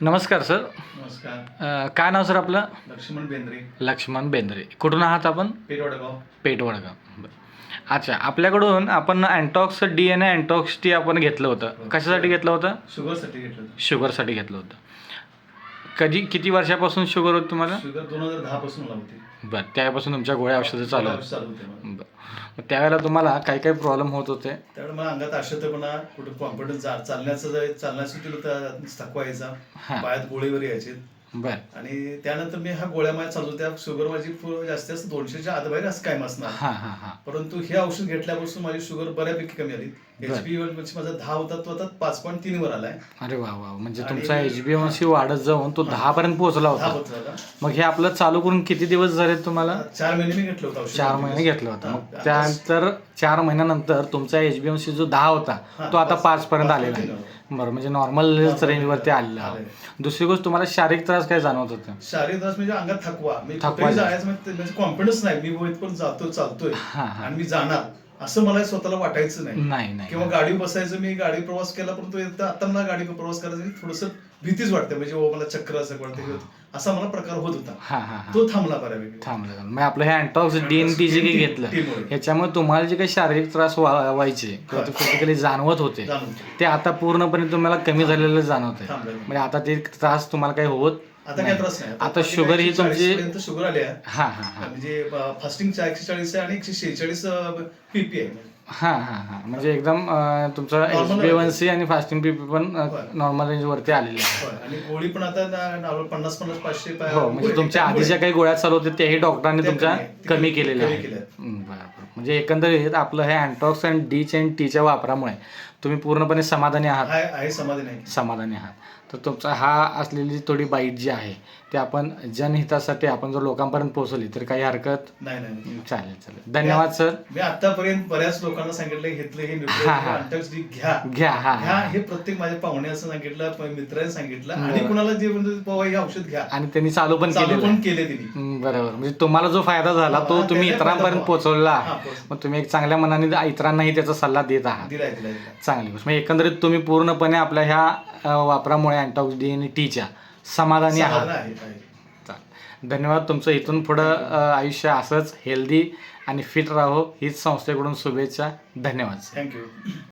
नमस्कार सर. नमस्कार. काय नाव सर आपलं? लक्ष्मण बेंद्रे, लक्ष्मण बेंद्रे. कुठून आहात आपण? पेठ वडगाव. पेठ वडगाव. बरं. अच्छा, आपल्याकडून आपण अँटॉक्स डी आणि अँटॉक्स टी आपण घेतलं होतं. कशासाठी घेतलं होतं? शुगरसाठी घेतलं होतं. शुगरसाठी घेतलं होतं. किती वर्षापासून शुगर होती तुम्हाला? शुगर 2010 पासून मला होती. बरं, त्यापासून तुमच्या गोळ्या औषधं चालू गोळ्या होती. चालू होते मला. बरं. मग त्यावेळेला तुम्हाला काही काही प्रॉब्लेम होत होते? त्यावेळेला मला अंगात अशक्तपणा, कुठं कॉन्फिडन्स चालण्यासाठी थकवा यायचा, हां. पायात गोळीवर यायचे. बरं. आणि त्यानंतर मी ह्या गोळ्या माझ्या चालू होत्या. शुगर माझी जास्तीत जास्त 200च्या आतबाहेर असं कायम असणार. हां हां हां. परंतु हे औषध घेतल्यापासून माझी शुगर बऱ्यापैकी कमी आली. बरं. HbA1c माझा 10 होता, तो आता 5.3 वर आलाय. अरे वा वा, म्हणजे आणि- तुमचा HbA1c वाढत जाऊन तो 10 पर्यंत पोहोचला 10 होता. होत होता. मग हे आपलं चालू करून किती दिवस झाले तुम्हाला? 4 महिने मी घेतलं होतं औषध. 4 महिने घेतलं होतं. हां. मग त्यानंतर 4 महिन्यानंतर तुमचा HbA1c जो 10 होता तो आता 5 पर्यंत आलेला आहे. बरं, म्हणजे नॉर्मल रेंजवरती आलेला आहे. दुसरी गोष्ट, तुम्हाला शारीरिक त्रास काय जाणवत होता? शारीरिक त्रास म्हणजे अंगात थकवा, मी थकवा कुठेही जास्त. जायचं म्हणजे कॉन्फिडन्स नाही. मी इथपर्यंत जातो, चालतोय हां हां. आणि मी जाणार असं मला स्वतःला वाटायचं नाही. नाही नाही. किंवा गाडी बसायचं, मी गाडी प्रवास केला, परंतु आता मला गाडी प्रवास करायचं थोडस भीतीच वाटते. म्हणजे मला चक्र असं वाटतं, असा मला प्रकार होत होता. हां हां हां. तो थांबला बऱ्यापैकी. थांबलं. मग आपलं हे अँटॉक्स DNT जे काही घेतलं टीमुळे. ह्याच्यामुळे तुम्हाला जे काही शारीरिक त्रास व्हायचे किंवा ते फिजिकली जाणवत होते जाणवतं. ते आता पूर्णपणे तुम्हाला कमी झालेलं जाणवत आहे. थांबलं. म्हणजे आता ते त्रास तुम्हाला काही होत आता काय त्रास नाही. आता शुगर ही तुमची 140 शुगर आली आहे. हां हां हां. म्हणजे फास्टिंग 140 आहे आणि 146 PP आहे. हां हां हां. म्हणजे एकदम तुमचा Normal HbA1c आणि फास्टिंग PP पण नॉर्मल रेंजवरती आलेली आहे. होय. आणि गोळी पण आता 50-50 500 हो, म्हणजे तुमच्या आधी ज्या काही गोळ्या चालू होत्या त्याही डॉक्टरांनी त्या तुमच्या कमी कमी केलेल्या कमी आहेत. केल्या. बरोबर. म्हणजे एकंदरीत आपलं हे अँटॉक्स आणि डी आणि टीच्या वापरामुळे तुम्ही पूर्णपणे समाधानी आहात? आहे समाधी नाही. समाधानी आहात. तर तुमचा हा असलेली थोडी बाईट जी आहे ते आपण जनहितासाठी आपण जर लोकांपर्यंत पोहोचवली तर काही हरकत नाही नाही. चालेल चालेल. धन्यवाद सर. मी आतापर्यंत बऱ्याच लोकांना सांगितलं, घेतलं हे हा, हा. घ्या घ्या. हा घ्या. हा. हे प्रत्येक माझ्या पाहुणे असं सांगितलं, मित्रांनी सांगितलं आणि बरोबर. कुणाला जे म्हणजे बाबा हे औषध घ्या, आणि त्यांनी चालू पण चालू केलेलं पण आहे. केले त्यांनी. बरोबर. म्हणजे तुम्हाला जो फायदा झाला तो हा, तुम्ही त्याचा इतरांपर्यंत फायदा पोहोचवला हा, आहे. पोहोच- मग तुम्ही एक चांगल्या मनाने इतरांनाही त्याचा सल्ला देत आहात. दिलाय. चांगली गोष्ट. म्हणजे एकंदरीत तुम्ही पूर्णपणे आपल्या ह्या वापरामुळे अँटॉक्स डी आणि टीच्या समाधानी आहात. समाधान आहे. चालेल. धन्यवाद. तुमचं इथून पुढं आयुष्य असंच हेल्दी आणि फिट राहो हीच संस्थेकडून शुभेच्छा. धन्यवाद. थँक्यू.